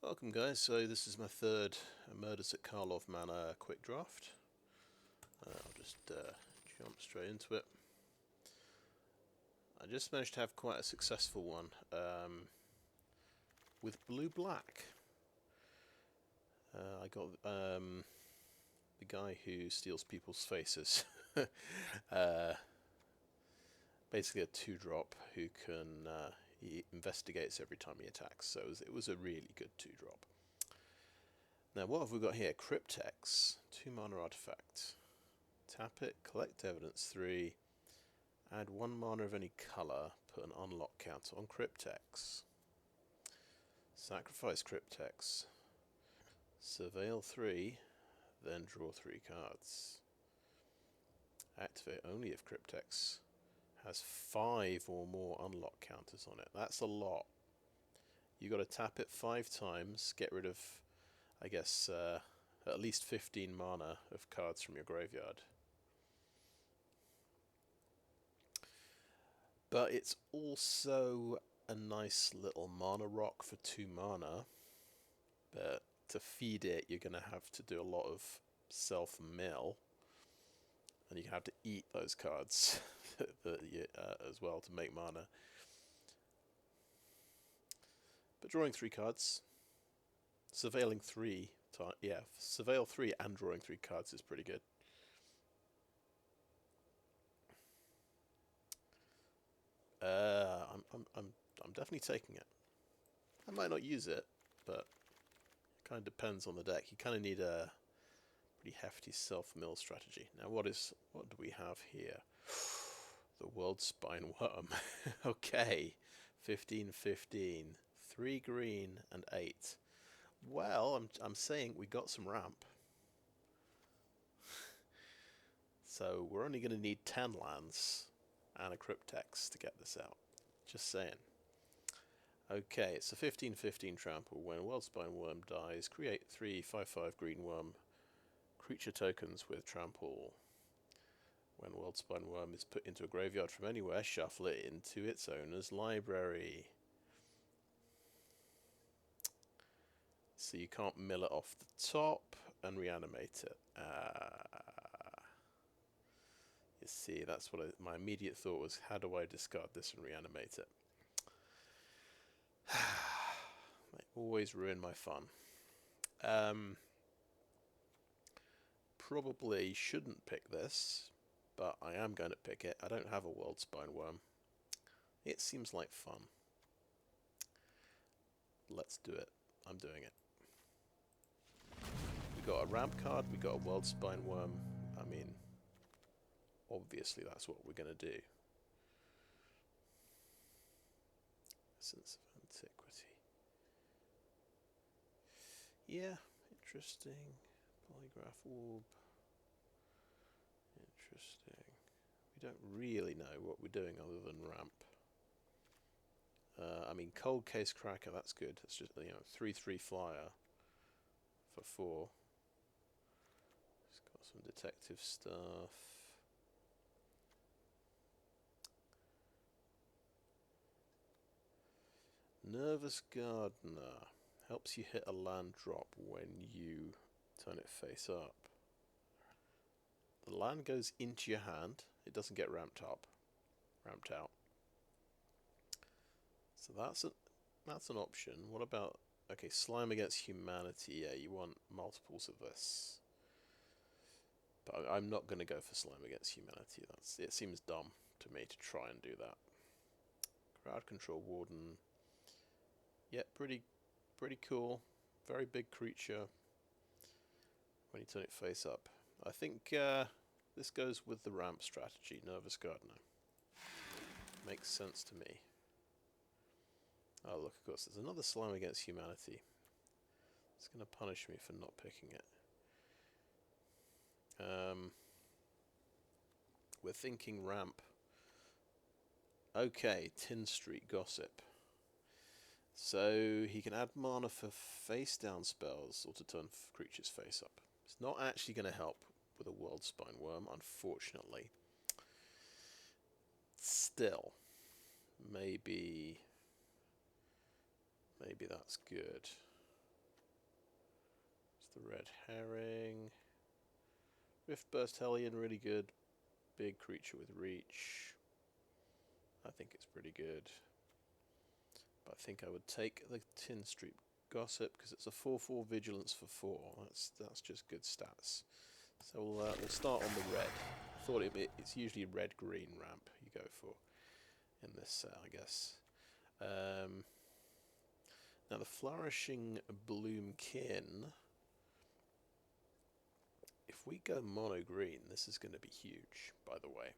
Welcome guys, so this is my third Murders at Karlov Manor quick draft. I'll just jump straight into it. I just managed to have quite a successful one with blue-black. I got the guy who steals people's faces. Basically a 2-drop who can he investigates every time he attacks, so it was a really good 2-drop. Now what have we got here? Cryptex, 2 mana artifact. Tap it, collect evidence 3, add 1 mana of any colour, put an unlock counter on Cryptex. Sacrifice Cryptex, surveil 3, then draw 3 cards. Activate only if Cryptex has 5 or more unlock counters on it. That's a lot. You got to tap it 5 times, get rid of, I guess, at least 15 mana of cards from your graveyard. But it's also a nice little mana rock for 2 mana. But to feed it, you're going to have to do a lot of self-mill. And you have to eat those cards as well to make mana. But drawing 3 cards, surveilling 3, surveil 3 and drawing 3 cards is pretty good. I'm definitely taking it. I might not use it, but it kind of depends on the deck. You kind of need a pretty hefty self-mill strategy. Now what do we have here? The Worldspine Wurm. Okay, 15/15, 3 green and 8. Well, I'm saying we got some ramp. So we're only going to need 10 lands and a Cryptex to get this out. Just saying. Okay, it's a 15/15 trample. When Worldspine Wurm dies, create 3 5/5 green worm creature tokens with trample. When Worldspine Wurm is put into a graveyard from anywhere, shuffle it into its owner's library. So you can't mill it off the top and reanimate it. You see, that's what my immediate thought was. How do I discard this and reanimate it? They always ruin my fun. Probably shouldn't pick this, but I am going to pick it. I don't have a Worldspine Wurm. It seems like fun. Let's do it. I'm doing it. We got a ramp card, we got a Worldspine Wurm. I mean, obviously that's what we're going to do. Essence of Antiquity. Yeah, interesting. Polygraph Orb. Interesting. We don't really know what we're doing other than ramp. I mean, Cold Case Cracker, that's good. It's just, 3/3 flyer for 4. It's got some detective stuff. Nervous Gardener helps you hit a land drop when you turn it face up. The land goes into your hand. It doesn't get ramped out. So that's an option. What about, okay, Slime Against Humanity? Yeah, you want multiples of this. But I'm not going to go for Slime Against Humanity. It seems dumb to me to try and do that. Crowd Control Warden. Yeah, pretty cool. Very big creature when you turn it face up. I think this goes with the ramp strategy, Nervous Gardener. Makes sense to me. Oh look, of course, there's another Slime Against Humanity. It's going to punish me for not picking it. We're thinking ramp. Okay, Tin Street Gossip. So he can add mana for face down spells or to turn creatures face up. It's not actually going to help with a Worldspine Wurm, unfortunately. Still, maybe that's good. the red herring. Rift Burst Hellion, really good. Big creature with reach. I think it's pretty good. But I think I would take the Tin Street Gossip because it's a 4/4 vigilance for 4. That's just good stats. So we'll start on the red. I thought it's usually red-green ramp you go for in this set, I guess. Now the Flourishing Bloom-Kin. If we go mono-green, this is going to be huge, by the way.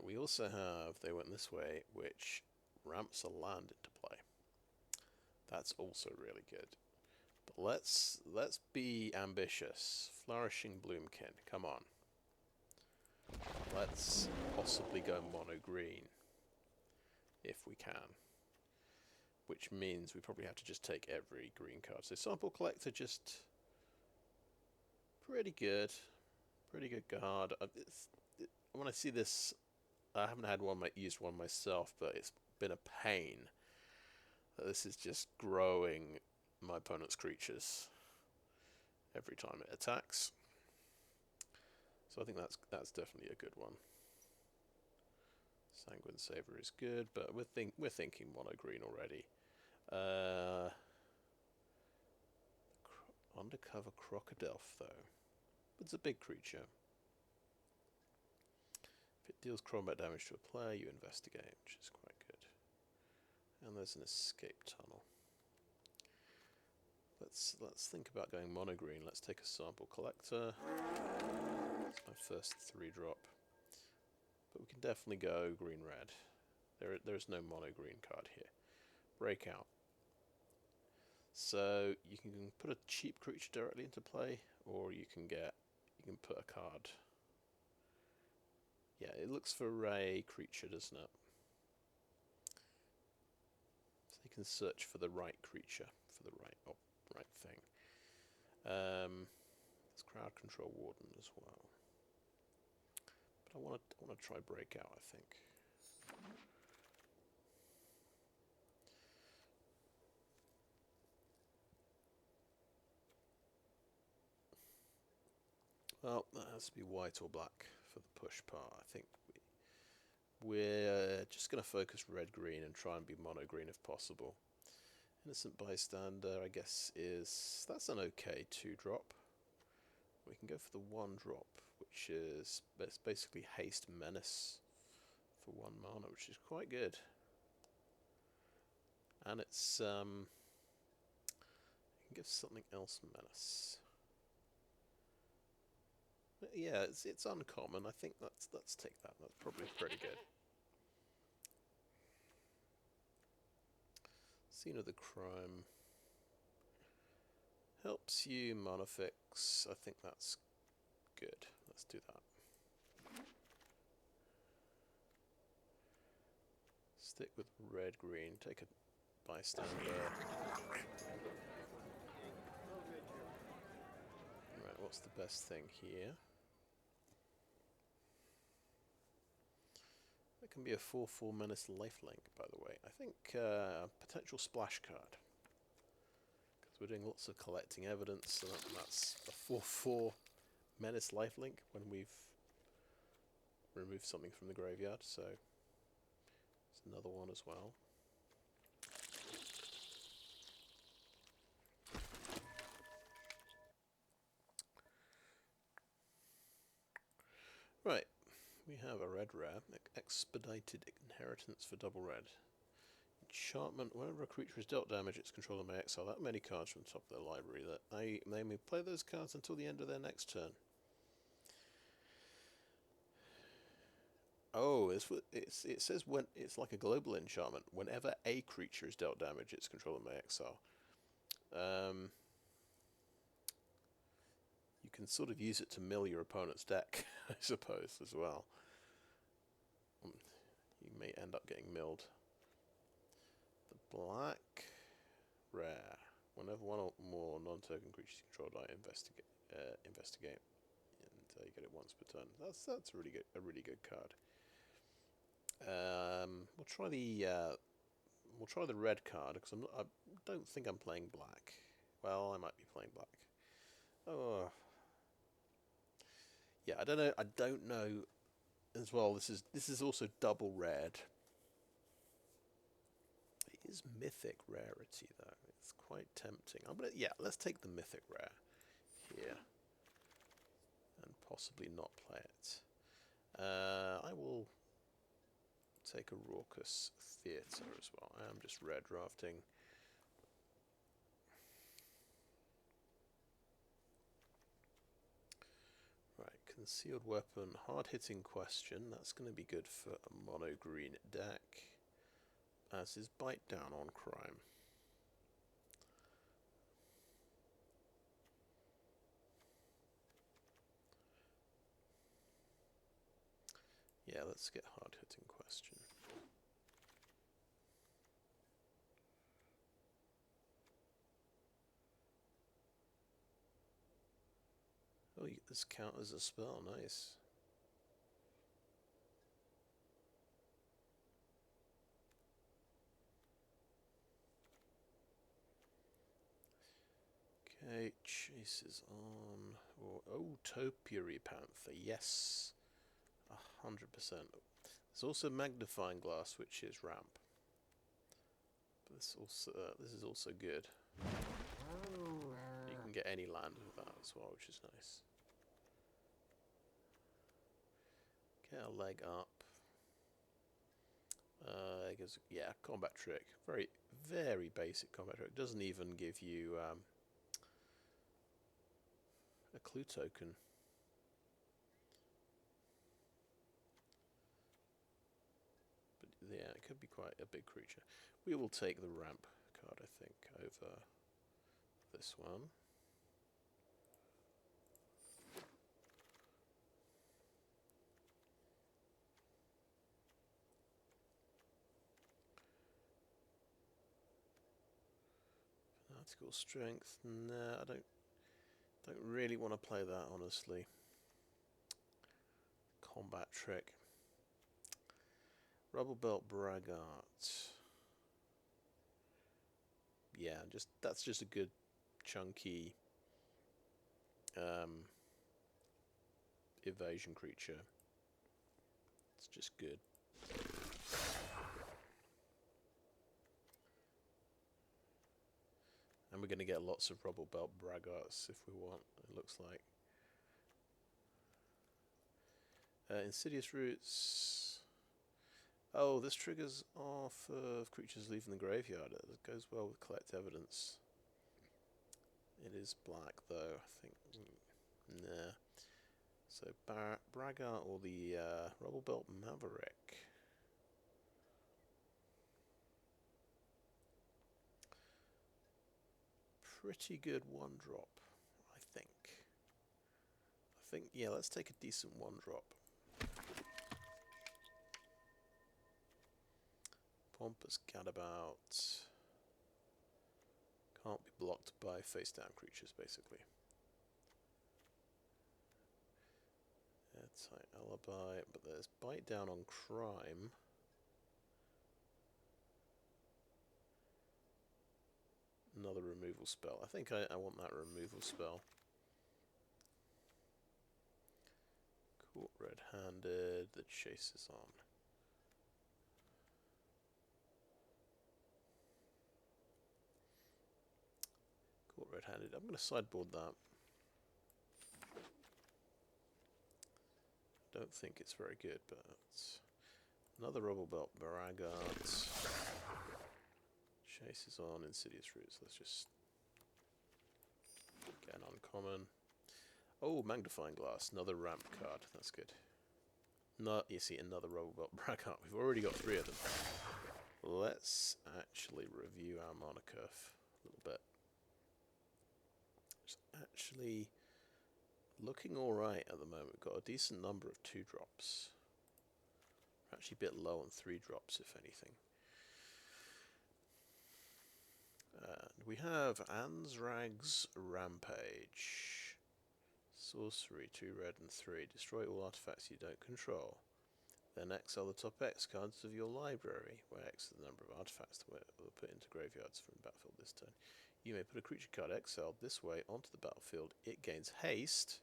We also have, they went this way, which ramps a land into play. That's also really good. But let's be ambitious. Flourishing Bloom-Kin, come on. Let's possibly go mono-green, if we can. Which means we probably have to just take every green card. So Sample Collector, just pretty good. Pretty good card. When I see this, I haven't had used one myself, but it's been a pain. This is just growing my opponent's creatures every time it attacks. So I think that's definitely a good one. Sanguine Saver is good, but we're thinking mono green already. Undercover Crocodile, though. It's a big creature. If it deals combat damage to a player, you investigate, which is quite good. And there's an escape tunnel. Let's think about going mono green. Let's take a Sample Collector. It's my first 3-drop. But we can definitely go green-red. There's no mono-green card here. Breakout. So you can put a cheap creature directly into play, or you can put a card. Yeah, it looks for a creature, doesn't it? So you can search for the right creature, for the right thing. There's Crowd Control Warden as well. But I want to try Breakout, I think. Well, that has to be white or black for the push part. I think we're just going to focus red-green and try and be mono-green if possible. Innocent Bystander, I guess, that's an okay 2-drop. We can go for the 1-drop, which is basically Haste Menace for 1 mana, which is quite good. And it's you can give something else Menace. But yeah, it's uncommon. I think let's take that. That's probably pretty good. Scene of the Crime helps you mana fix. I think that's good. Let's do that. Stick with red-green. Take a Bystander. Right, what's the best thing here? That can be a 4/4 Menace lifelink, by the way. I think potential splash card. Because we're doing lots of collecting evidence, so that's a 4/4 Menace lifelink when we've removed something from the graveyard, so it's another one as well. Right, we have a red rare, Expedited Inheritance for double red. Enchantment, whenever a creature is dealt damage, its controller may exile that many cards from the top of their library. That they may play those cards until the end of their next turn. Oh, it says when it's like a global enchantment. Whenever a creature is dealt damage, its controller may exile. You can sort of use it to mill your opponent's deck, I suppose, as well. You may end up getting milled. The black rare. Whenever one or more non-token creatures controlled by investigate, and you get it once per turn. That's a really good card. We'll try the We'll try the red card because I don't think I'm playing black. Well, I might be playing black. Oh, yeah. I don't know. I don't know as well. This is also double red. It is mythic rarity though. It's quite tempting. Yeah. Let's take the mythic rare here and possibly not play it. I will take a Raucous Theatre as well. I am just red drafting. Right, Concealed Weapon, hard-hitting question. That's going to be good for a mono-green deck, as is Bite Down on Crime. Yeah, let's get hard-hitting question. Oh, you get this count as a spell. Nice. Okay, chases on. Oh, Topiary Panther. Yes, 100%. There's also Magnifying Glass, which is ramp. But this is also good. You can get any land with that as well, which is nice. Get a leg up. Yeah, combat trick. Very, very basic combat trick. Doesn't even give you a clue token. But yeah, it could be quite a big creature. We will take the ramp card, I think, over this one. Fanatical Strength. Nah, I don't really want to play that, honestly. Combat trick. Rubblebelt Braggart. Yeah, that's just a good chunky evasion creature. It's just good. And we're going to get lots of Rubblebelt Braggarts if we want, it looks like. Insidious Roots. Oh, this triggers off of creatures leaving the graveyard. It goes well with Collect Evidence. It is black, though, I think. Nah. So, Braggart or the Rubblebelt Maverick. Pretty good one-drop, I think. Yeah, let's take a decent one-drop. Pompous Gadabout. Can't be blocked by face-down creatures, basically. Airtight Alibi, but there's Bite Down on Crime. Another removal spell. I think I want that removal spell. Caught red-handed. The chase is on. Caught red-handed. I'm going to sideboard that. Don't think it's very good, but another Rubblebelt Braggart. Chase is on. Insidious Roots. Let's just get an uncommon. Oh, Magnifying Glass. Another ramp card. That's good. No, you see, another Rubblebelt Braggart. We've already got 3 of them. Let's actually review our mana curve a little bit. It's actually looking alright at the moment. We've got a decent number of 2-drops. We're actually a bit low on 3-drops, if anything. We have Anzrag's Rampage. Sorcery, 2 red and 3. Destroy all artifacts you don't control. Then exile the top X cards of your library, where X is the number of artifacts that were put into graveyards from the battlefield this turn. You may put a creature card exiled this way onto the battlefield. It gains haste.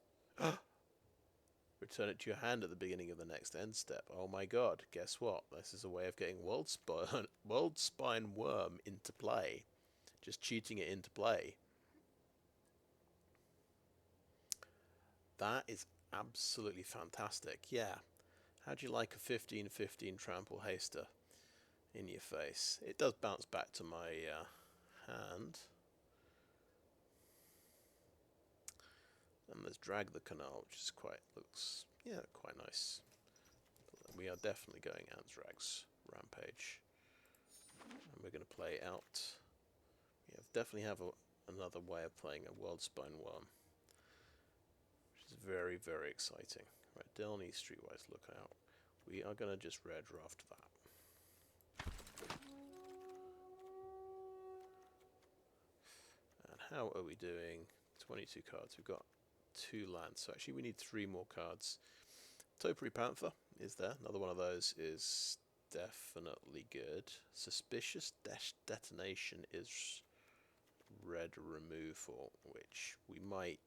Return it to your hand at the beginning of the next end step. Oh my god, guess what? This is a way of getting Worldspine Wurm into play. Just cheating it into play. That is absolutely fantastic. Yeah. How'd you like a 15/15 trample haster in your face? It does bounce back to my hand. And there's Drag the Canal, which is looks quite nice. We are definitely going Anzrag's Rampage. And we're going to play out. We definitely have another way of playing a Worldspine Wurm, which is very, very exciting. Right, Delny Streetwise Lookout. We are going to just rare draft that. And how are we doing? 22 cards. We've got 2 lands, so actually we need 3 more cards. Topiary Panther is there. Another one of those is definitely good. Suspicious Detonation is red removal, which we're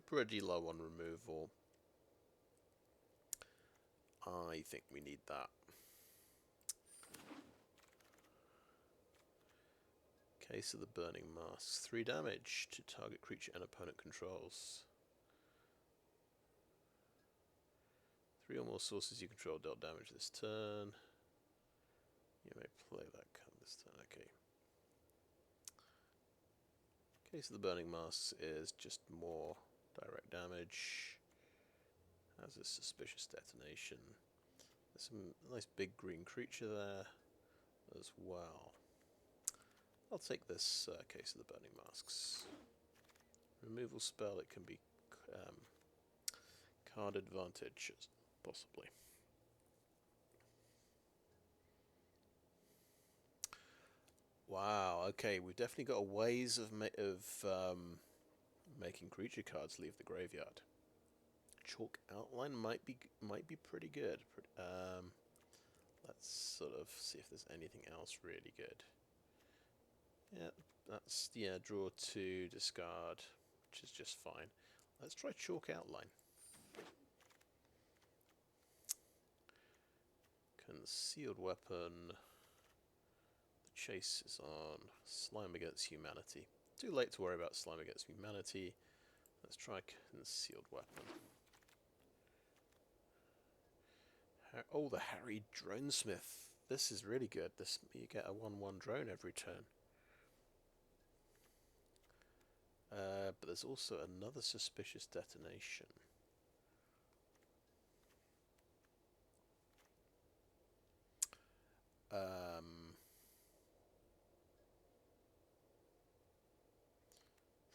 pretty low on removal. I think we need that. Case of the Burning Masks. 3 damage to target creature and opponent controls. 3 or more sources you control dealt damage this turn. You may play that card this turn. Okay. Case of the Burning Masks is just more direct damage. Has a Suspicious Detonation. There's some nice big green creature there as well. I'll take this Case of the Burning Masks. Removal spell, it can be card advantage, possibly. Wow, okay, we've definitely got ways of making creature cards leave the graveyard. Chalk Outline might be pretty good. Let's sort of see if there's anything else really good. Yeah, that's draw 2, discard, which is just fine. Let's try Chalk Outline. Concealed Weapon. The chase is on. Slime Against Humanity. Too late to worry about Slime Against Humanity. Let's try Concealed Weapon. Oh, the Harried Dronesmith. This is really good. You get a 1/1 drone every turn. But there's also another Suspicious Detonation.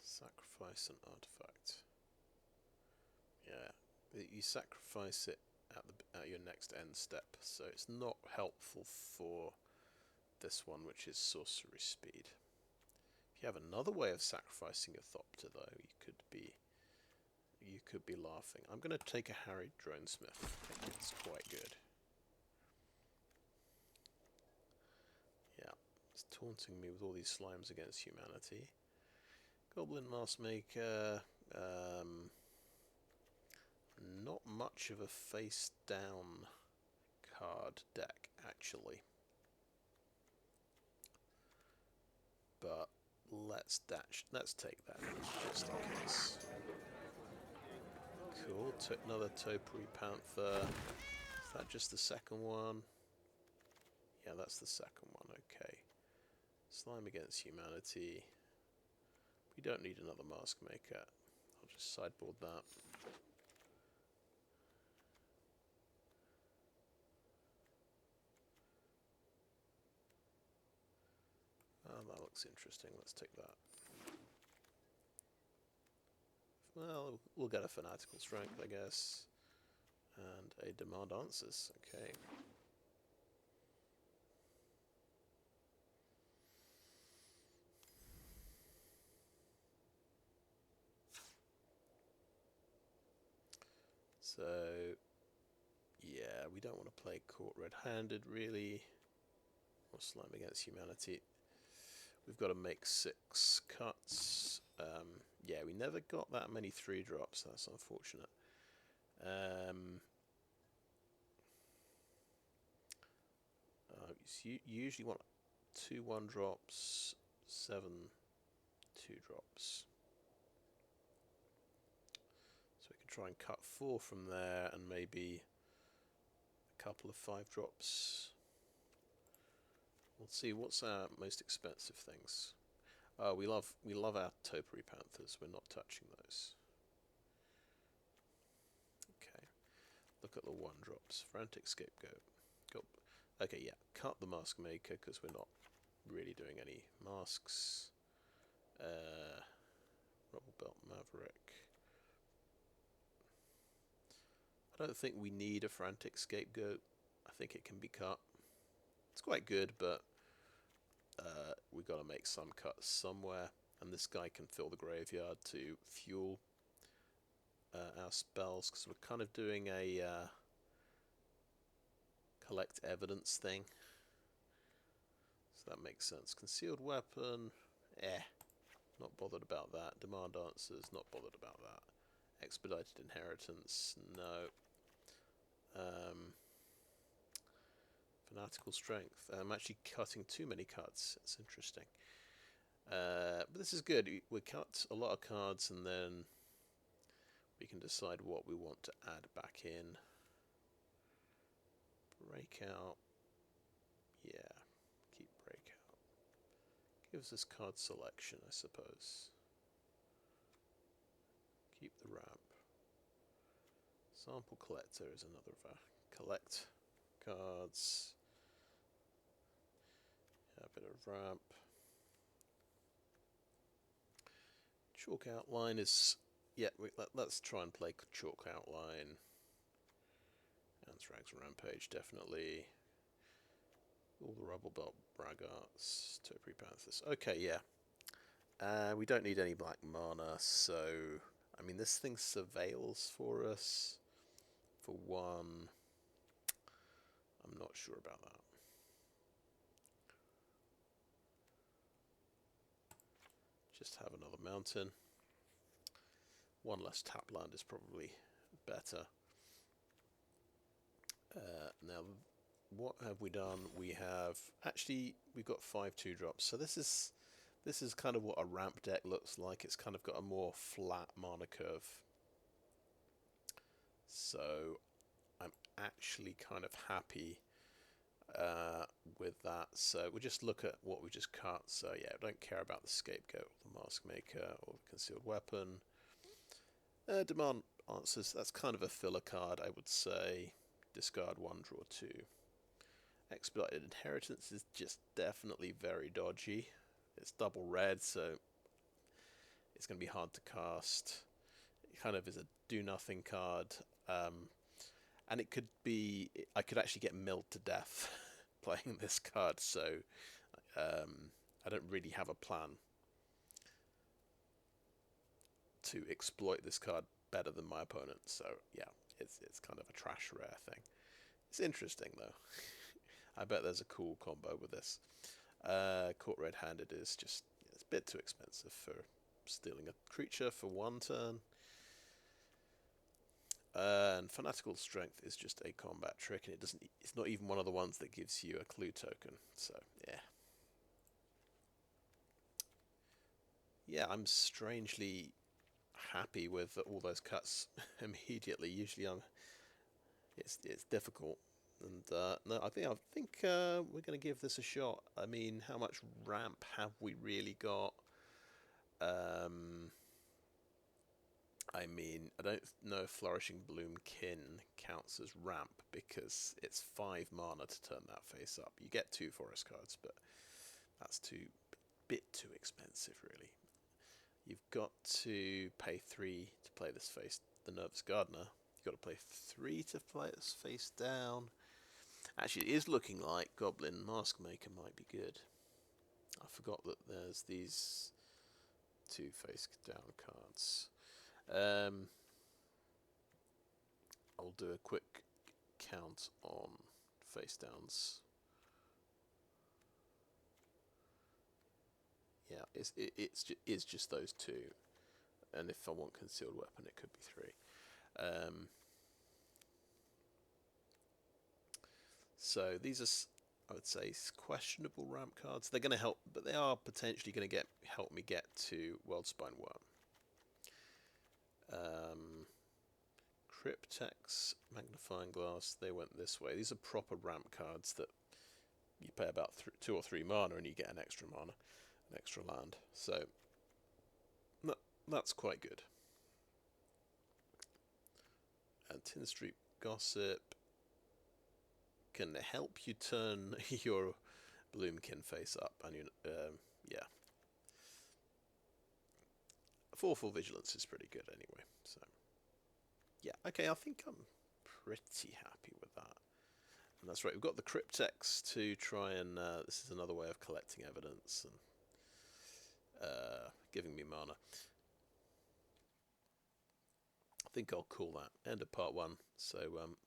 Sacrifice an artifact. Yeah, you sacrifice it at your next end step, so it's not helpful for this one, which is sorcery speed. If you have another way of sacrificing a Thopter, though, you could be laughing. I'm going to take a Harried Dronesmith. I think it's quite good. Yeah, it's taunting me with all these slimes against humanity. Goblin Maskmaker. Not much of a face down card deck, actually. But let's take that just in case. Cool, took another Topiary Panther. Is that just the second one? Yeah, that's the second one, okay. Slime Against Humanity. We don't need another Maskmaker. I'll just sideboard that. Oh, that looks interesting. Let's take that. Well, we'll get a Fanatical Strength, I guess. And a Demand Answers. Okay. So, yeah, We don't want to play Caught Red-Handed, really. Or Slime Against Humanity. We've got to make 6 cuts. Yeah, we never got that many 3-drops. That's unfortunate. You usually want 2 1-drops, 7 2-drops. So we can try and cut 4 from there, and maybe a couple of 5-drops. We'll see what's our most expensive things. Oh, we love our Topiary Panthers. We're not touching those. Okay. Look at the 1-drops. Frantic Scapegoat. Okay, yeah. Cut the Mask Maker because we're not really doing any masks. Rubblebelt Maverick. I don't think we need a Frantic Scapegoat. I think it can be cut. It's quite good, but we got to make some cuts somewhere, and this guy can fill the graveyard to fuel our spells, because we're kind of doing a collect evidence thing, so that makes sense. Concealed weapon, not bothered about that. Demand answers, not bothered about that. Expedited inheritance, no. Fanatical strength. I'm actually cutting too many cuts. It's interesting. But this is good. We cut a lot of cards, and then we can decide what we want to add back in. Breakout. Yeah, keep breakout. Gives us card selection, I suppose. Keep the ramp. Sample collector is another of our collect cards. Yeah, a bit of ramp. Chalk outline is... Yeah, let's try and play chalk outline. Anzrag's Rampage, definitely. All the Rubblebelt Braggarts, Topiary Panthers. Okay, yeah. We don't need any black mana, so... I mean, this thing surveils for us. For 1. I'm not sure about that. Just have another mountain. 1 less tap land is probably better. Now, what have we done? We have we've got 5 2-drops. So this is kind of what a ramp deck looks like. It's kind of got a more flat mana curve. So I'm actually kind of happy with that. So we'll just look at what we just cut. So yeah, I don't care about the Scapegoat, or the Mask Maker, or the Concealed Weapon. Demand answers, that's kind of a filler card, I would say. Discard 1, draw 2. Expedited Inheritance is just definitely very dodgy. It's double red, so it's going to be hard to cast. It kind of is a do-nothing card. And it could be... I could actually get milled to death playing this card, so I don't really have a plan to exploit this card better than my opponent. So yeah, it's kind of a trash rare thing. It's interesting though. I bet there's a cool combo with this. Caught Red-Handed is just, it's a bit too expensive for stealing a creature for 1 turn. And Fanatical Strength is just a combat trick, and it's not even one of the ones that gives you a clue token. So yeah. Yeah, I'm strangely happy with all those cuts immediately. Usually it's difficult, and no, I think we're going to give this a shot. I mean, how much ramp have we really got? I mean, I don't know if Flourishing Bloom-Kin counts as ramp, because it's 5 mana to turn that face up. You get 2 forest cards, but that's bit too expensive, really. You've got to pay 3 to play this face, the Nervous Gardener. You've got to play 3 to play this face down. Actually, it is looking like Goblin Mask Maker might be good. I forgot that there's these 2 face down cards. I'll do a quick count on face downs. Yeah, it's just those two, and if I want concealed weapon, it could be 3. So these are, I would say, questionable ramp cards. They're going to help, but they are potentially going to help me get to Worldspine Wurm. Cryptex, Magnifying Glass, they went this way. These are proper ramp cards that you pay about 2 or 3 mana and you get an extra mana, an extra land. So that's quite good. And Tin Street Gossip can help you turn your Bloom-Kin face up, and yeah. 4/4 Vigilance is pretty good anyway. So yeah, okay, I think I'm pretty happy with that. And that's right, we've got the Cryptex to try and this is another way of collecting evidence and giving me mana. I think I'll call that end of part 1. So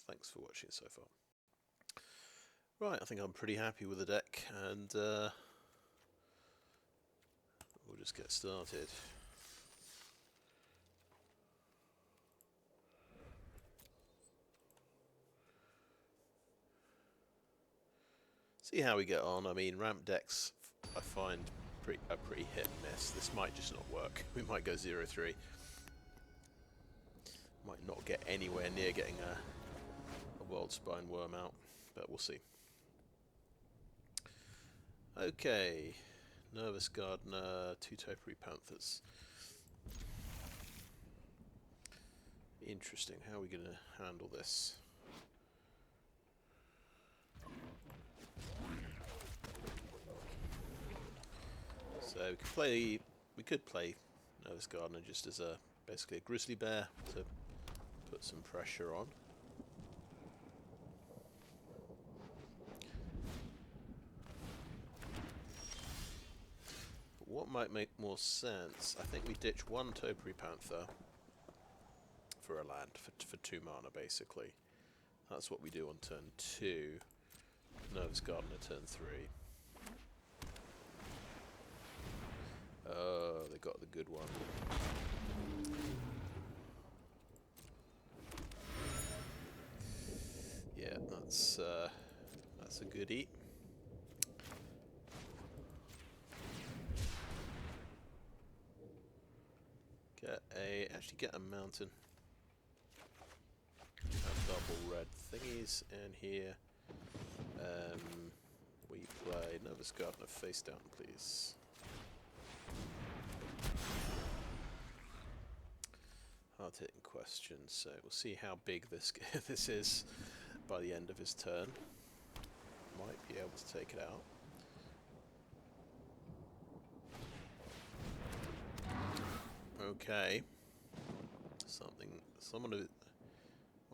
thanks for watching so far. Right, I think I'm pretty happy with the deck, and we'll just get started. See how we get on. I mean, ramp decks I find a pretty hit and miss. This might just not work. We might go 0-3. Might not get anywhere near getting a Worldspine Wurm out, but we'll see. Okay, Nervous Gardener, 2 Topiary Panthers. Interesting. How are we going to handle this? So we could play Nervous Gardener just as basically a grizzly bear to put some pressure on. But what might make more sense? I think we ditch 1 Topiary Panther for a land for 2 mana basically. That's what we do on turn 2. Nervous Gardener turn 3. Oh, they got the good one. Yeah, that's a goodie. Get a mountain. Have double red thingies in here. We play Nervous Gardener face down, please. Hard hitting question, so we'll see how big this this is by the end of his turn. Might be able to take it out. Okay. One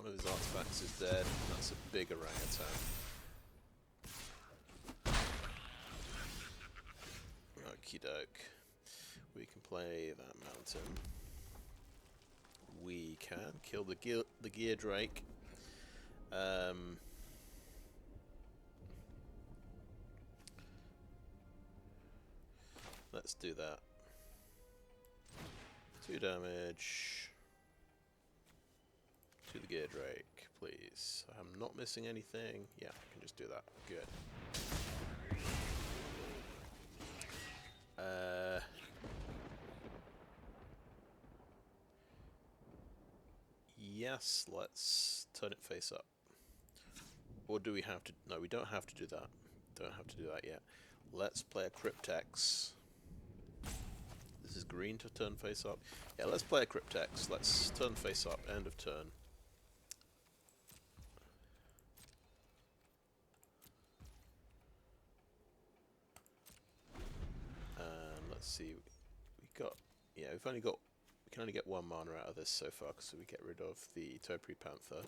of his artifacts is dead. That's a big orangutan. Okie doke. We can play that mountain. We can kill the gear drake. Let's do that. 2 damage to the gear drake, please. I'm not missing anything. Yeah, I can just do that. Good. Yes, let's turn it face up. Or do we have to? No, we don't have to do that. Don't have to do that yet. Let's play a Cryptex. This is green to turn face up. Yeah, let's play a Cryptex. Let's turn face up. End of turn. Let's see. We can only get 1 mana out of this so far, so we get rid of the Topiary Panther.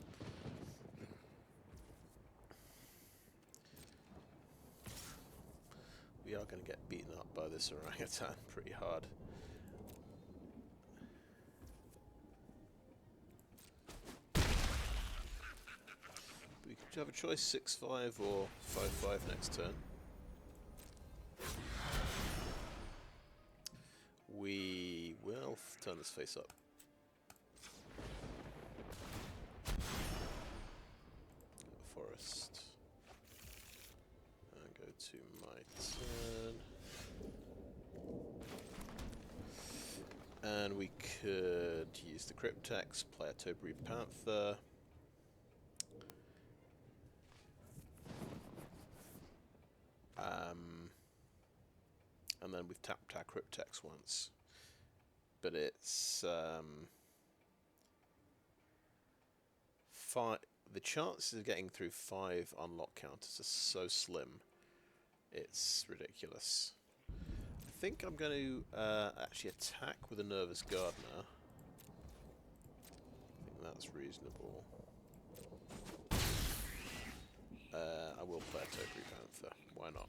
We are going to get beaten up by this orangutan pretty hard. you have a choice? 6/5 or 5/5 next turn? We will turn this face up. Forest. And go to my turn. And we could use the Cryptex, play a Topiary Panther. And then we've tapped our Cryptex once. But it's the chances of getting through 5 unlock counters are so slim. It's ridiculous. I think I'm going to actually attack with a Nervous Gardener. I think that's reasonable. I will play a Topiary Panther. Why not?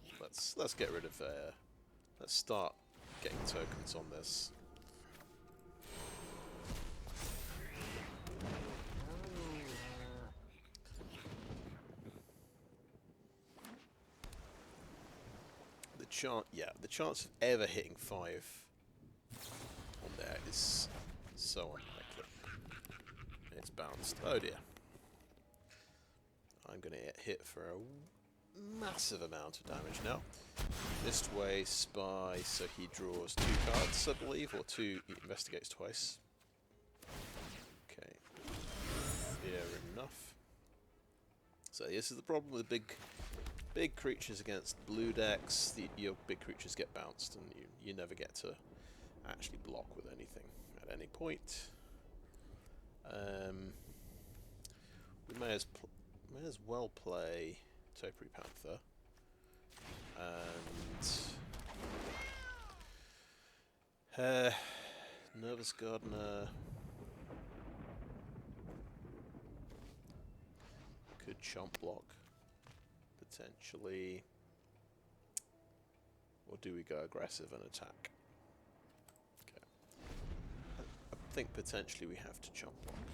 Let's get rid of let's start getting tokens on this. The chance of ever hitting 5 on there is so unlikely. It's bounced. Oh dear. I'm going to get hit for a massive amount of damage now. Missed way, spy, so he draws 2 cards, I believe, or 2, he investigates twice. Okay. Fair enough. So this is the problem with big creatures against blue decks. Your big creatures get bounced, and you never get to actually block with anything at any point. We may as well play Topiary Panther and Nervous Gardener could chump block potentially, or do we go aggressive and attack? Okay, I think potentially we have to chump block.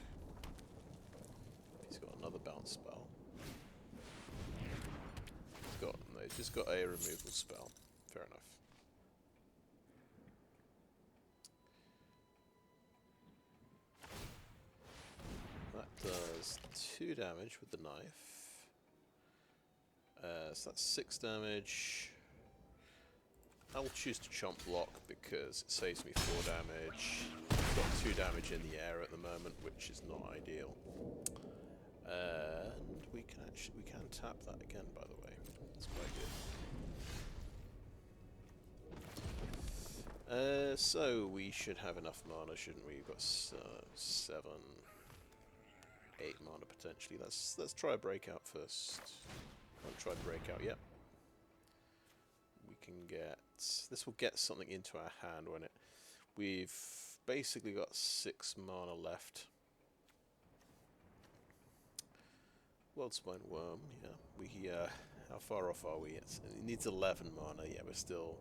He's got another bounce spell. He's just got a removal spell. Fair enough. That does 2 damage with the knife. So that's 6 damage. I will choose to chomp block because it saves me 4 damage. I've got 2 damage in the air at the moment, which is not ideal. And we can tap that again, by the way. That's quite good. So we should have enough mana, shouldn't we? We've got 7, 8 mana potentially. Let's try a breakout first. I'll try breakout. Yep. We can get this. Will get something into our hand when we've basically got 6 mana left. Worldspine Wurm, yeah. How far off are we? It needs 11 mana. Yeah, we're still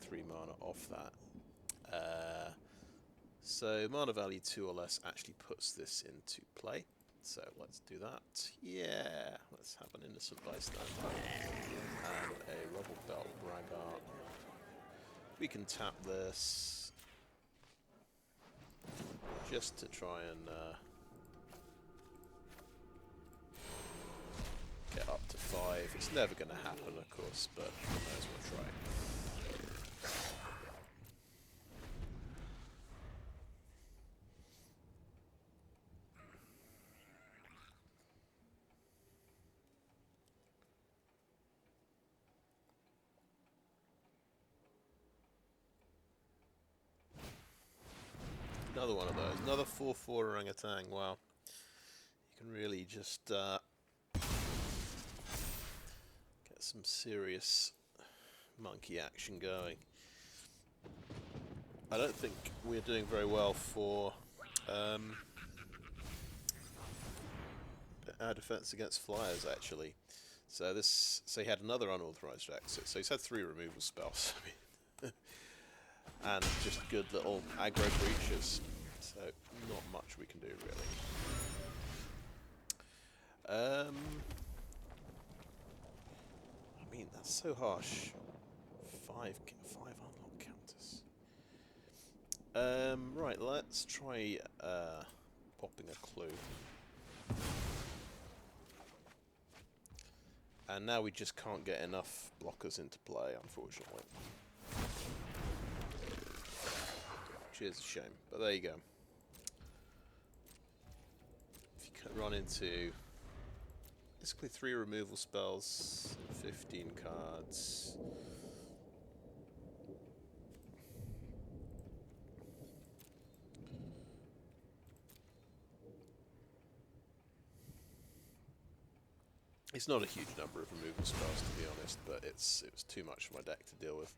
3 mana off that. So mana value 2 or less actually puts this into play. So let's do that. Yeah, let's have an Innocent Bystander and a Rubblebelt Braggart. We can tap this just to try and get up to 5. It's never going to happen, of course, but we might as well try. Another one of those. Another 4/4 orangutan. Wow. You can really just get some serious monkey action going. I don't think we're doing very well for our defense against flyers, actually. So he had another unauthorized exit. So he's had 3 removal spells. And just good little aggro creatures. So not much we can do, really. I mean, that's so harsh. Five unlock counters. Right, let's try popping a clue. And now we just can't get enough blockers into play, unfortunately. Which is a shame, but there you go. If you can run into basically 3 removal spells, 15 cards. It's not a huge number of removal spells, to be honest, but it was too much for my deck to deal with.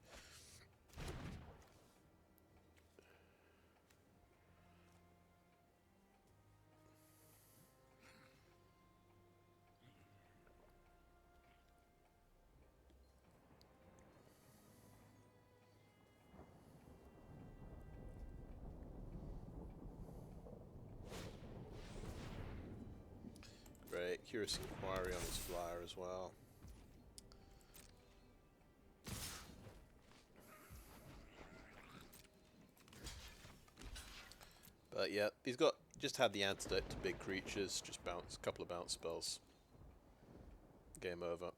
Great, Curious Inquiry on his flyer as well. But yeah, he's just had the antidote to big creatures, just bounce, a couple of bounce spells. Game over.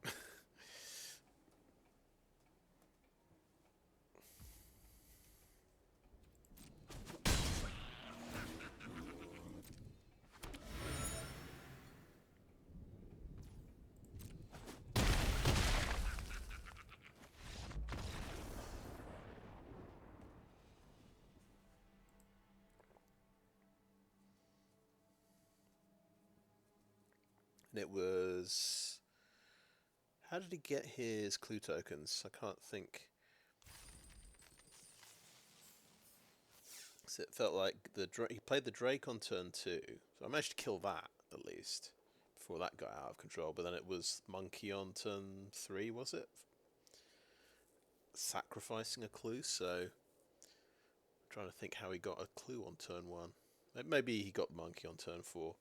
And it was... How did he get his clue tokens? I can't think. So it felt like he played the Drake on turn 2. So I managed to kill that, at least, before that got out of control. But then it was Monkey on turn 3, was it? Sacrificing a clue, so... I'm trying to think how he got a clue on turn 1. Maybe he got Monkey on turn 4.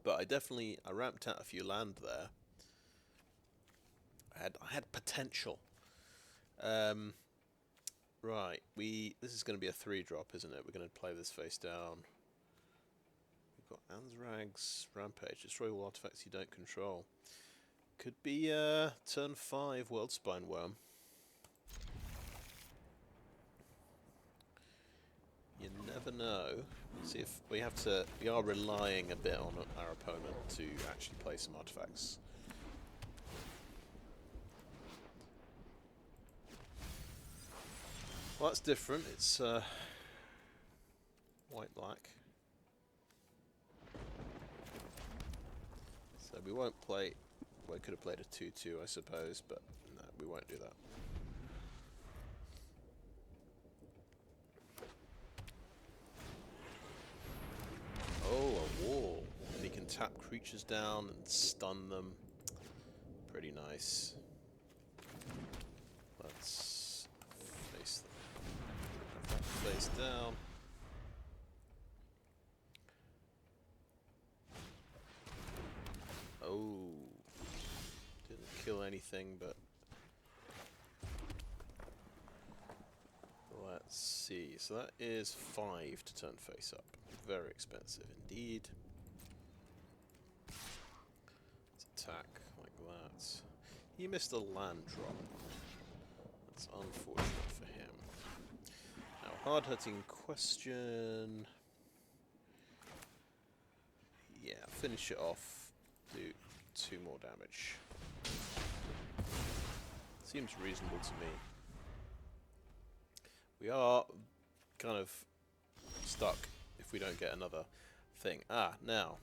But I ramped out a few land there. I had potential. Right, this is going to be a 3-drop, isn't it? We're going to play this face down. We've got Anzrag's Rampage. Destroy all artifacts you don't control. Could be turn 5 Worldspine Wurm. You never know. See if we are relying a bit on our opponent to actually play some artifacts. Well, that's different. It's white-black. So we won't play... We could have played a 2-2, I suppose, but no, we won't do that. Oh, a wall. And he can tap creatures down and stun them. Pretty nice. Let's face them. Face down. Oh. Didn't kill anything, but... Let's see. So that is 5 to turn face up. Very expensive indeed. Let's attack like that. He missed a land drop. That's unfortunate for him. Now, hard-hitting question. Yeah, finish it off. Do 2 more damage. Seems reasonable to me. We are kind of stuck if we don't get another thing. Now.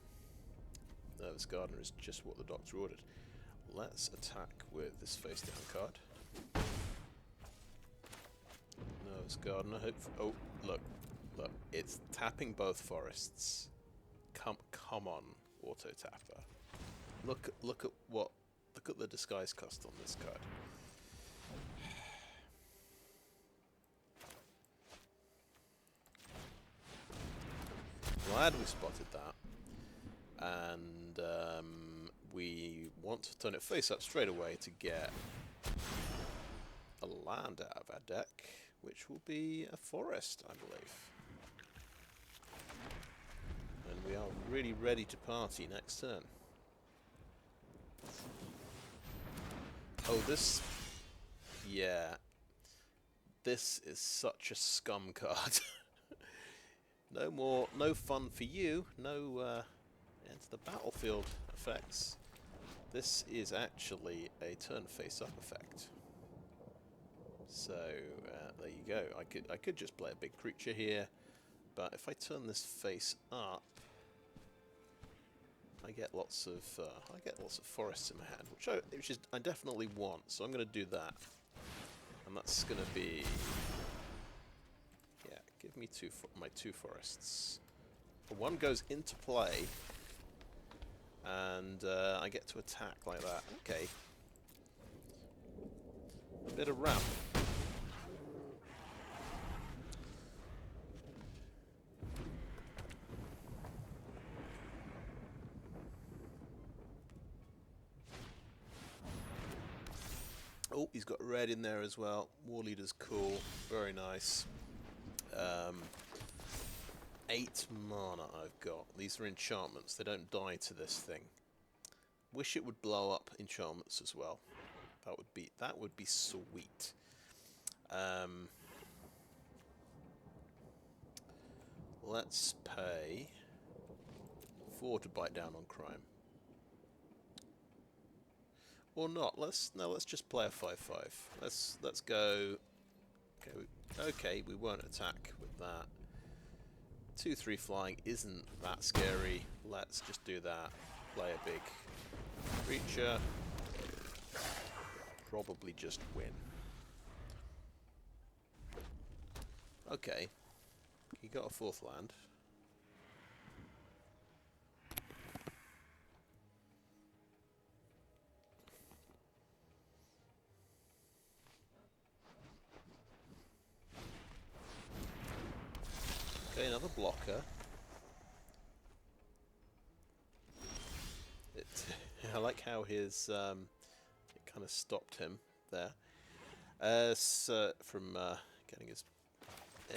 Nervous Gardener is just what the doctor ordered. Let's attack with this face down card. Nervous Gardener. Oh, look. It's tapping both forests. Come on, auto tapper. Look at what Look at the disguise cost on this card. Glad we spotted that. And we want to turn it face up straight away to get a land out of our deck, which will be a forest, I believe. And we are really ready to party next turn. Oh, this... yeah. This is such a scum card. No fun for you. No into the battlefield effects. This is actually a turn face-up effect. So there you go. I could just play a big creature here, but if I turn this face up, I get lots of forests in my hand, which I definitely want. So I'm going to do that, and that's going to be, yeah, give me my two forests. One goes into play, and I get to attack like that. Okay, bit of ramp. Oh, he's got red in there as well. War Leader's cool. Very nice. 8 mana I've got. These are enchantments. They don't die to this thing. Wish it would blow up enchantments as well. That would be sweet. Let's pay 4 to bite down on crime. Or not. Let's just play a 5/5. Let's go. Okay, we won't attack with that. 2/3 flying isn't that scary. Let's just do that. Play a big creature. Probably just win. Okay. You got a 4th land. Okay, another blocker. I like how his it kind of stopped him there. So from getting his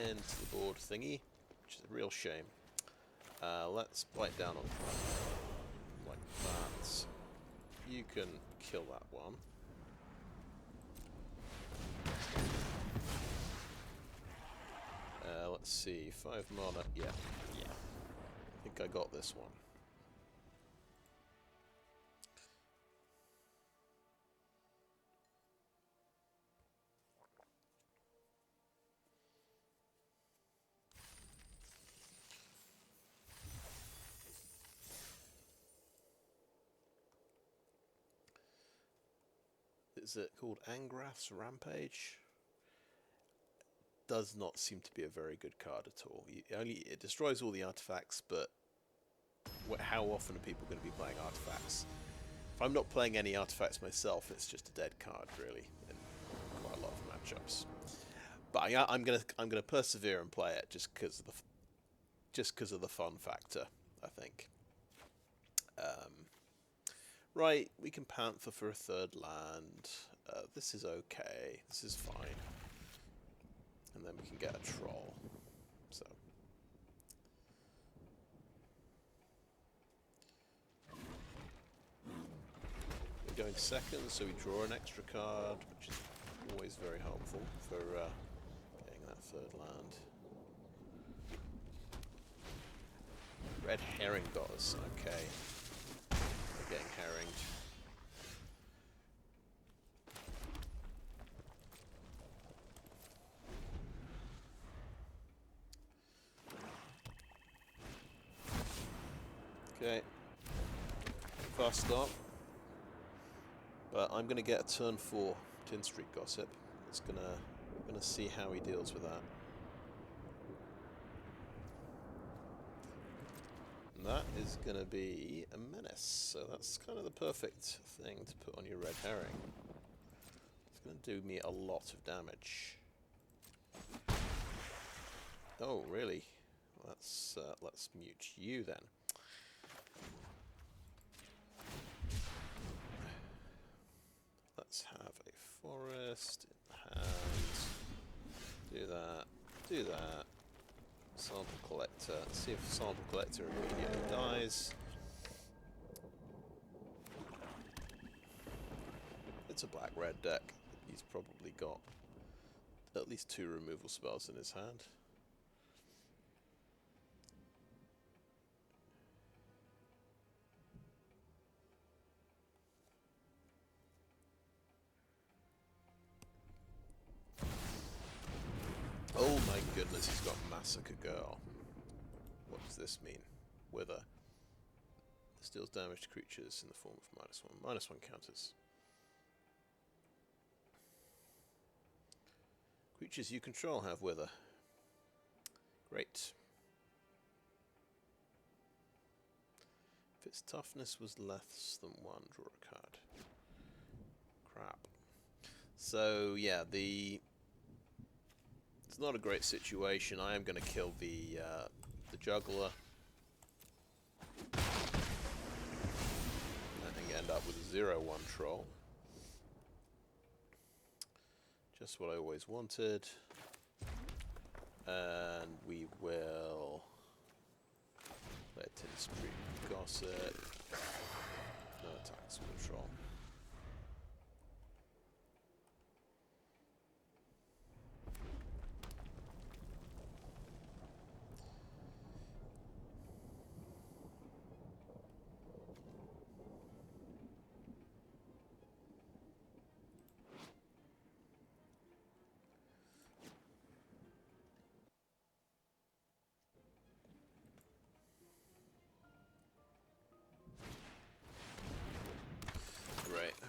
end to the board thingy, which is a real shame. Let's bite down on like that. You can kill that one. Let's see, 5 mana. Yeah. I think I got this one. Is it called Angrath's Rampage? Does not seem to be a very good card at all. It destroys all the artifacts, but how often are people going to be playing artifacts? If I'm not playing any artifacts myself, it's just a dead card, really, in quite a lot of matchups. But I'm gonna persevere and play it just because of the fun factor, I think. Right, we can Panther for a 3rd land. This is okay. This is fine. And then we can get a troll. So. We go into 2nd, so we draw an extra card, which is always very helpful for getting that 3rd land. Red herring got us. Okay. We're getting herringed. Okay, fast start, but I'm gonna get a turn 4 Tin Street Gossip. We're gonna see how he deals with that. that is going to be a menace. So that's kind of the perfect thing to put on your red herring. It's going to do me a lot of damage. Oh, really? Let's mute you then. Let's have a forest in hand. Do that. Do that. Sample collector. See if sample collector immediately dies. It's a black-red deck. He's probably got at least 2 removal spells in his hand. Oh my goodness, he's got Massacre Girl. What does this mean? Wither. This deals damage to creatures in the form of -1. -1 counters. Creatures you control have Wither. Great. If its toughness was less than 1, draw a card. Crap. So, yeah, it's not a great situation. I am going to kill the juggler. And end up with a 0/1 troll. Just what I always wanted. And we will play a Tin Street Gossip. No attacks, control.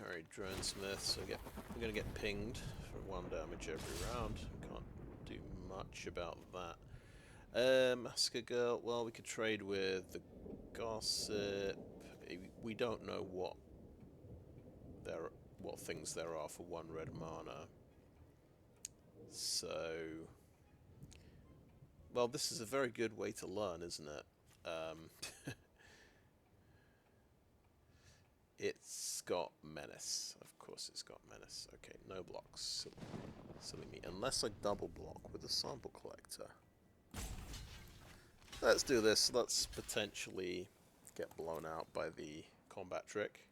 Harried Dronesmith, so we're going to get pinged for 1 damage every round. Can't do much about that. Massacre Girl, well, we could trade with the Gossip. We don't know what things there are for 1 red mana. So, well, this is a very good way to learn, isn't it? It's got Menace. Of course it's got Menace. Okay, no blocks. Silly me. Unless I double block with the Sample Collector. Let's do this. Let's potentially get blown out by the combat trick.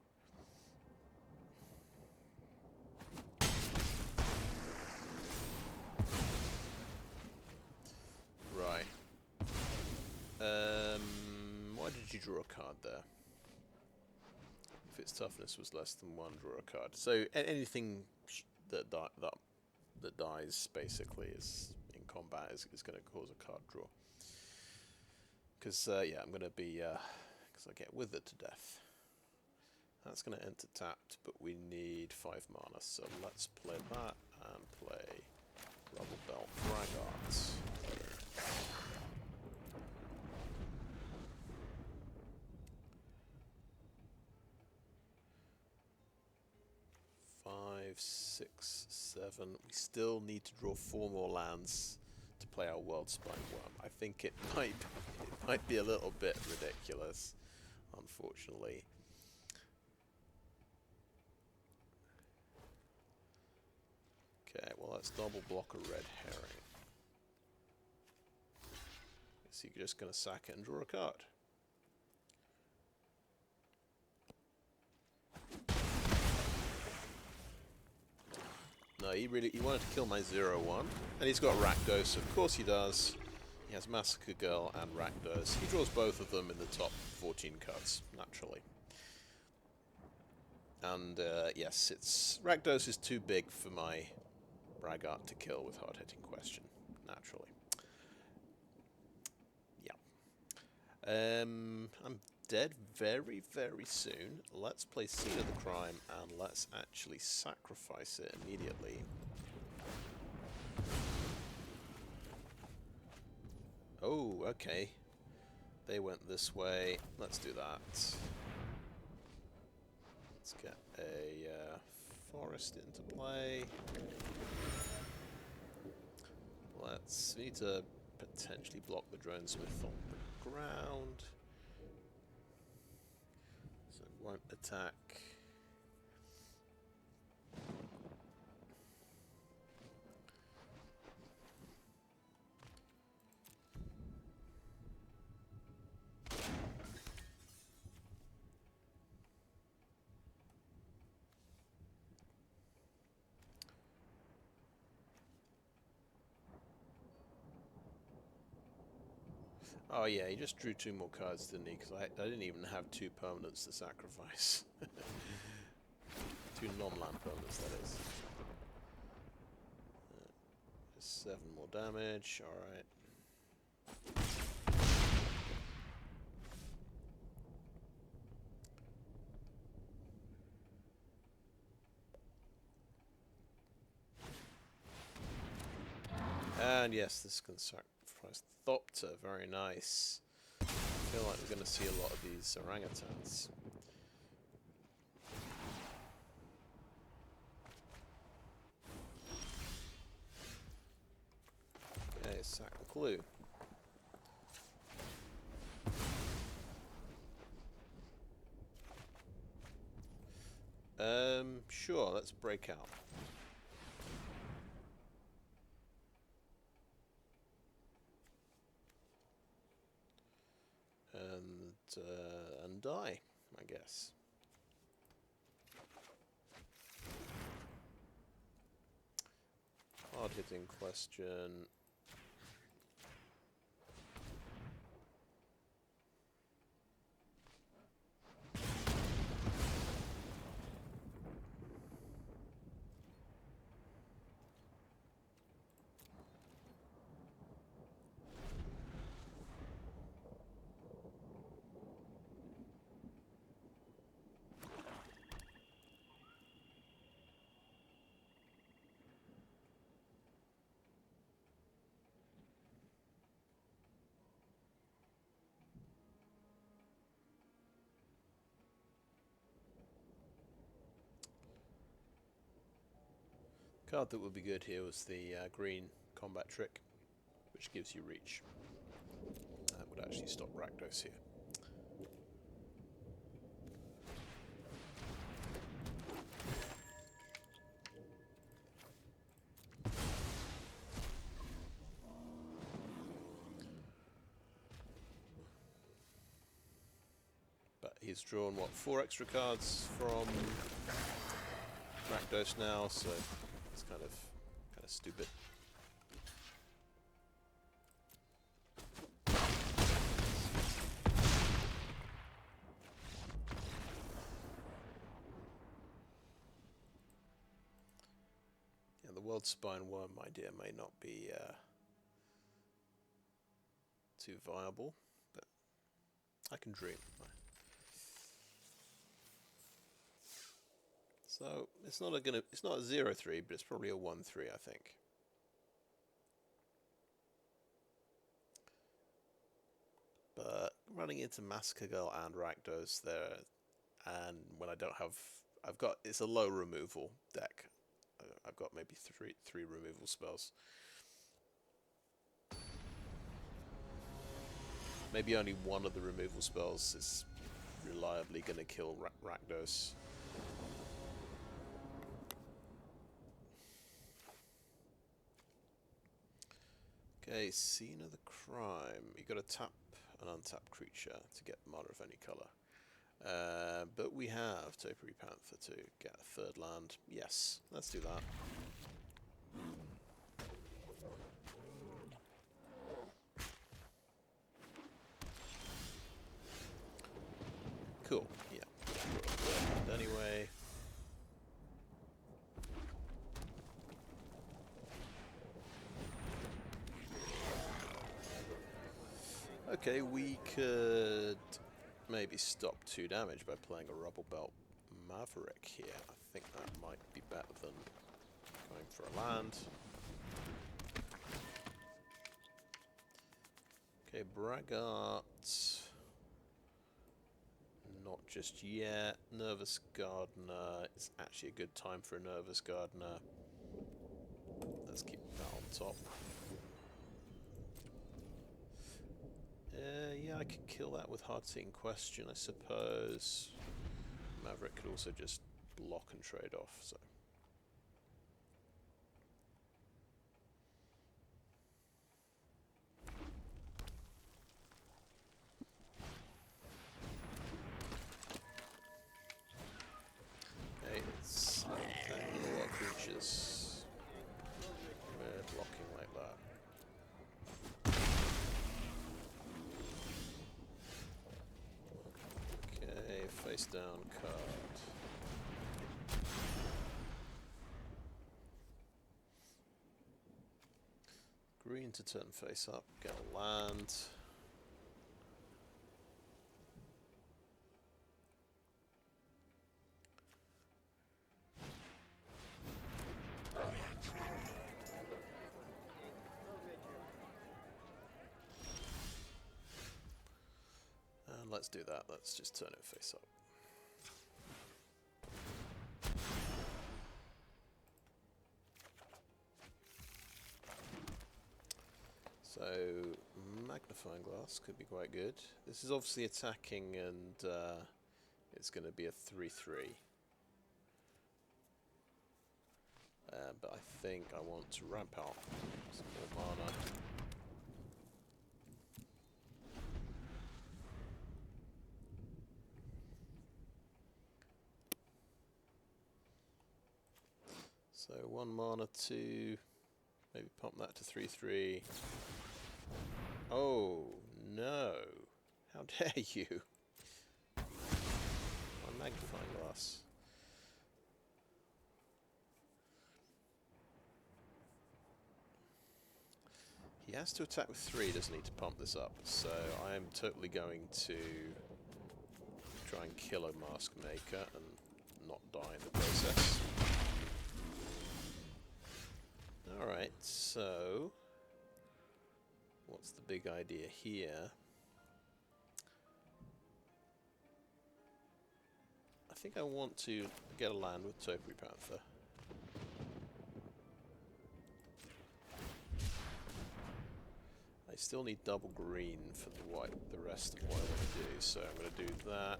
Right. Why did you draw a card there? If its toughness was less than 1, draw a card. So anything that dies basically is in combat is going to cause a card draw. Because yeah, I'm going to be because I get withered to death. That's going to enter tapped, but we need 5 mana. So let's play that and play Rubblebelt Braggart. 5, 6, 7. We still need to draw 4 more lands to play our Worldspine Wurm. I think it might be a little bit ridiculous, unfortunately. Okay, well let's double block a red herring. So you're just going to sack it and draw a card. No, he wanted to kill my 0/1, and he's got Rakdos. Of course he does. He has Massacre Girl and Rakdos. He draws both of them in the top 14 cards, naturally. And yes, Rakdos is too big for my Braggart to kill with hard-hitting question, naturally. Yeah. I'm dead very, very soon. Let's play Scene of the Crime and let's actually sacrifice it immediately. Oh, okay. They went this way. Let's do that. Let's get a forest into play. We need to potentially block the Dronesmith on the ground. So it won't attack. Oh yeah, he just drew 2 more cards, didn't he? Because I didn't even have 2 permanents to sacrifice. 2 non-land permanents, that is. Just 7 more damage, alright. And yes, this can sacrifice Thopter, very nice. I feel like we're going to see a lot of these orangutans. Okay, sack the clue. Sure, let's break out. And die, I guess. Hard-hitting question. Card that would be good here was the green combat trick, which gives you reach. That would actually stop Rakdos here. But he's drawn, what, 4 extra cards from Rakdos now, so it's kind of stupid. Yeah, the Worldspine Wurm idea may not be too viable, but I can dream. So it's not a 0-3, but it's probably a 1-3, I think. But running into Massacre Girl and Rakdos there, and when I don't have, it's a low removal deck. I've got maybe three removal spells. Maybe only one of the removal spells is reliably going to kill Rakdos. Okay, Scene of the Crime. You've got to tap an untapped creature to get mana of any colour. But we have Topiary Panther to get a 3rd land. Yes, let's do that. Cool, yeah. Anyway. Okay, we could maybe stop 2 damage by playing a Rubblebelt Maverick here. I think that might be better than going for a land. Okay, Braggart. just yet. Nervous Gardener. It's actually a good time for a Nervous Gardener. Let's keep that on top. Yeah, I could kill that with Hard-Hitting Question, I suppose. Maverick could also just block and trade off, so. Okay, it's attacking a lot of creatures. We're blocking like that. Okay, face down card. Green to turn face up, get a land. And let's do that, let's just turn it face up. So, Magnifying Glass could be quite good. This is obviously attacking and it's going to be a 3-3. But I think I want to ramp out some more mana. So 1 mana to maybe pump that to 3-3. Oh no! How dare you! My Magnifying Glass. He has to attack with 3, doesn't he, to pump this up? So I am totally going to try and kill a Mask Maker and not die in the process. Alright, so what's the big idea here? I think I want to get a land with Topiary Panther. I still need double green for the rest of what I want to do, so I'm going to do that.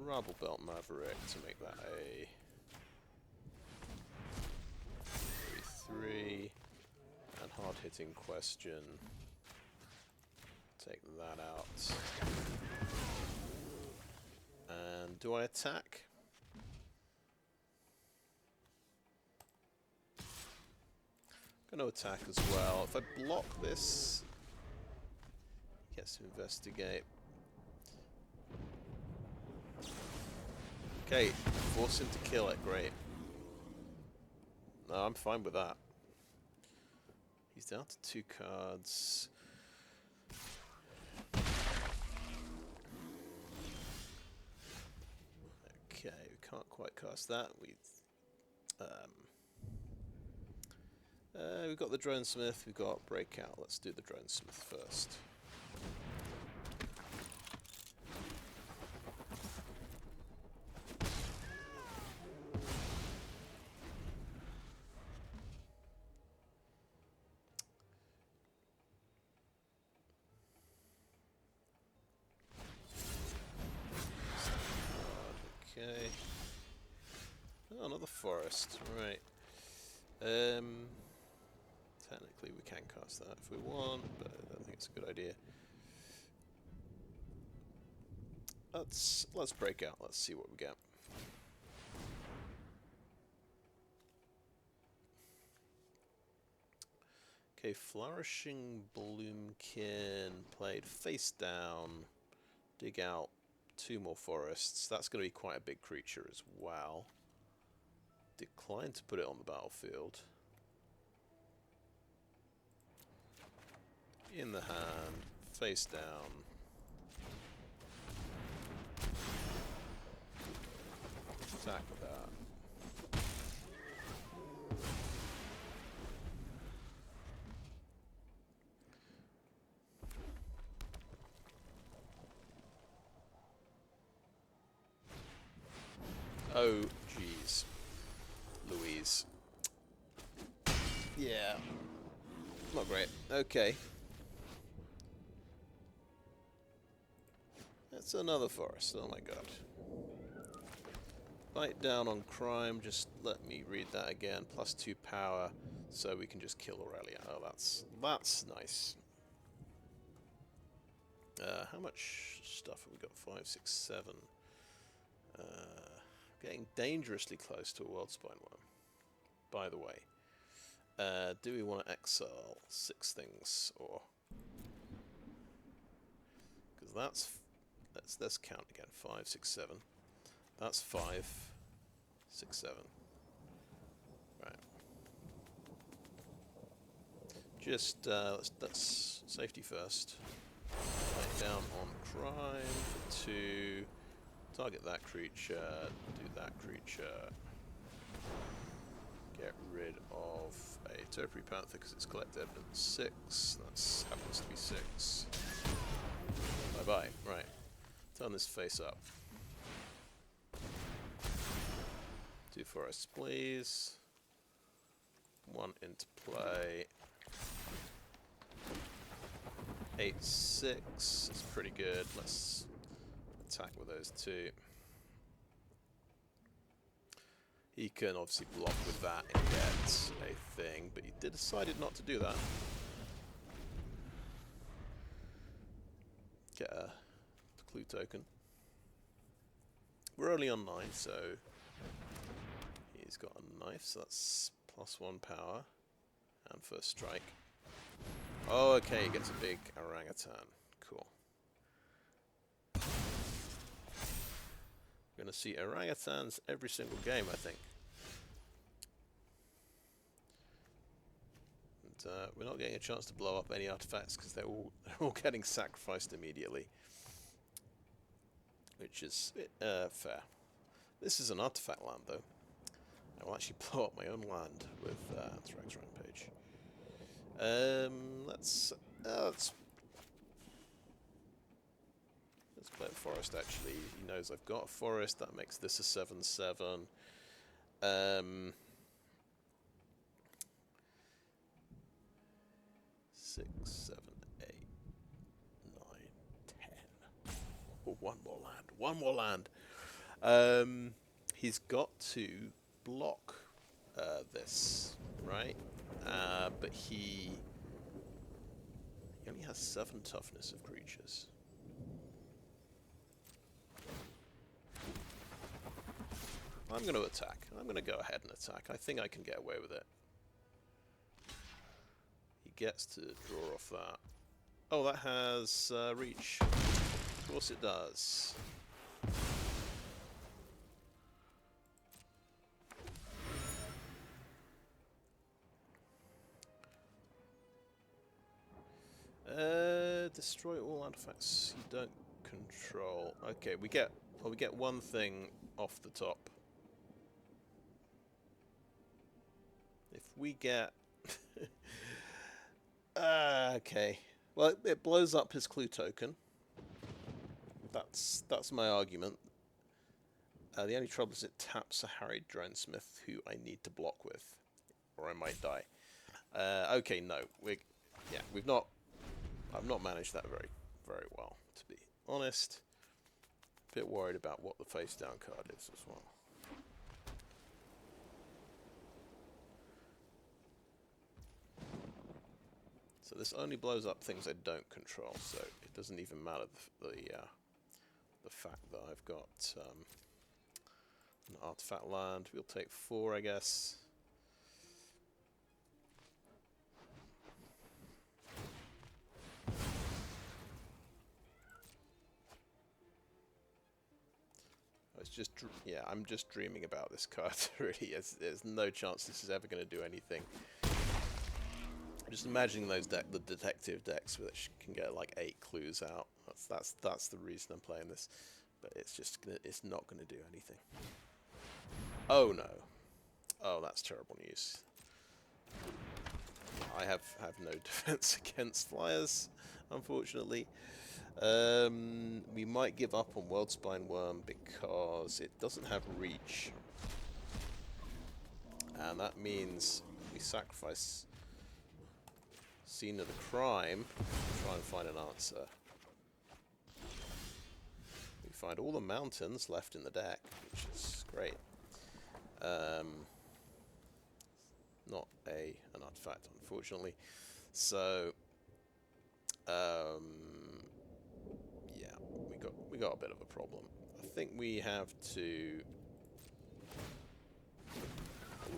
Rubblebelt Maverick to make that a 3-3, and Hard-Hitting Question. Take that out. And do I attack? I'm going to attack as well. If I block this, he gets to investigate. Okay, force him to kill it, great. No, I'm fine with that. He's down to 2 cards. Okay, we can't quite cast that. We've got the Dronesmith, we've got Breakout. Let's do the Dronesmith first. Okay. Oh, another forest. Right. Technically we can cast that if we want, but I don't think it's a good idea. Let's break out. Let's see what we get. Okay, Flourishing Bloom-Kin played face down. Dig out 2 more forests. That's going to be quite a big creature as well. Decline to put it on the battlefield. In the hand, face down. Attack with that. Oh, jeez. Louise. Yeah. Not great. Okay. That's another forest. Oh my god. Bite down on crime. Just let me read that again. +2 power, so we can just kill Aurelia. Oh, that's nice. How much stuff have we got? 5, 6, 7. Getting dangerously close to a Worldspine Wurm. By the way, do we want to exile 6 things, or because let's count again. 5, 6, 7. That's 5, 6, 7. Right. Just let's safety first. Bite down on crime for 2. Target that creature, do that creature. Get rid of a Topiary Panther because it's collect evidence 6. That happens to be 6. Bye-bye. Right. Turn this face up. 2 forests, please. 1 into play. 8, 6. It's pretty good. Let's attack with those 2. He can obviously block with that and get a thing, but he decided not to do that. Get a clue token. We're only on 9, so he's got a knife, so that's +1 power and first strike. Oh, okay, he gets a big orangutan. Cool. We're going to see orangutans every single game, I think. And we're not getting a chance to blow up any artifacts because they're all getting sacrificed immediately, which is fair. This is an artifact land, though. I will actually blow up my own land with Anzrag's Rampage. Let's play the forest. Actually, he knows I've got a forest. That makes this a 7/7. 6, 7, 8, 9, 10. Oh, one more land. One more land. He's got to block this, right? But he only has 7 toughness of creatures. I'm going to attack. I'm going to go ahead and attack. I think I can get away with it. He gets to draw off that. Oh, that has reach. Of course it does. Destroy all artifacts you don't control. Okay, we get one thing off the top. If we get okay, well it blows up his clue token. That's my argument. The only trouble is it taps a Harried Dronesmith who I need to block with, or I might die. Okay, no, I've not managed that very well, to be honest. A bit worried about what the face down card is as well. So this only blows up things I don't control, so it doesn't even matter the fact that I've got an artifact land. We'll take 4, I guess. I'm just dreaming about this card. Really, there's no chance this is ever going to do anything. Just imagining those the detective decks which can get like 8 clues out. That's the reason I'm playing this. But it's not gonna do anything. Oh no. Oh, that's terrible news. I have no defense against flyers, unfortunately. We might give up on Worldspine Wurm because it doesn't have reach. And that means we sacrifice Scene of the Crime to try and find an answer. We find all the mountains left in the deck, which is great. Not an artifact, unfortunately. So, yeah, we got a bit of a problem. I think we have to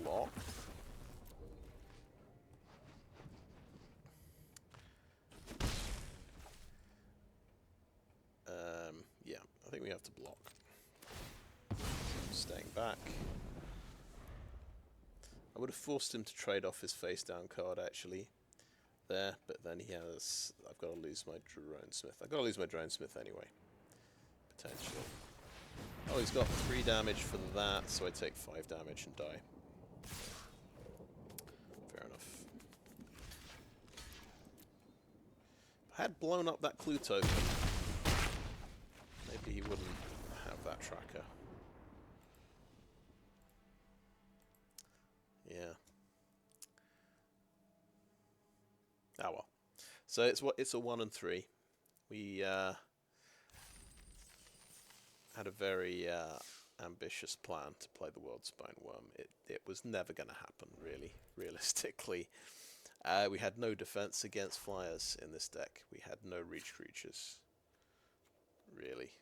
block. Yeah, I think we have to block. Staying back. I would have forced him to trade off his face down card actually there, but then he has... I've got to lose my Dronesmith. I've got to lose my Dronesmith anyway. Potentially. Oh, he's got 3 damage for that, so I take 5 damage and die. Fair enough. If I had blown up that clue token, maybe he wouldn't have that tracker. Yeah. Oh well. So it's a 1 and 3. We had a very ambitious plan to play the Worldspine Wurm. It was never going to happen, really, realistically. We had no defense against flyers in this deck. We had no reach creatures, really.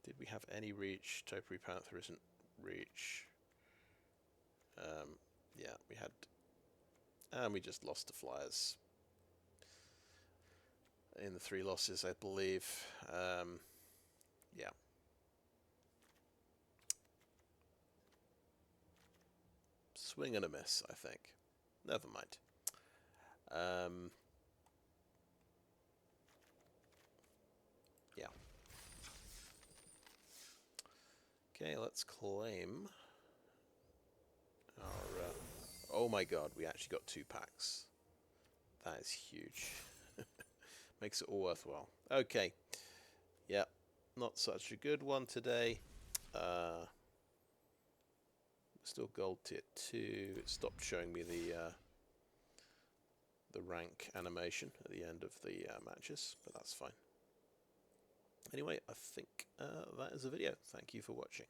Did we have any reach? Topiary Panther isn't reach. Yeah, we had... And we just lost to flyers in the 3 losses, I believe. Yeah. Swing and a miss, I think. Never mind. Yeah. Okay, let's claim our... oh my god, we actually got 2 packs. That is huge. Makes it all worthwhile. Okay. Yeah, not such a good one today. Still gold tier 2. It stopped showing me the rank animation at the end of the matches, but that's fine. Anyway, I think that is the video. Thank you for watching.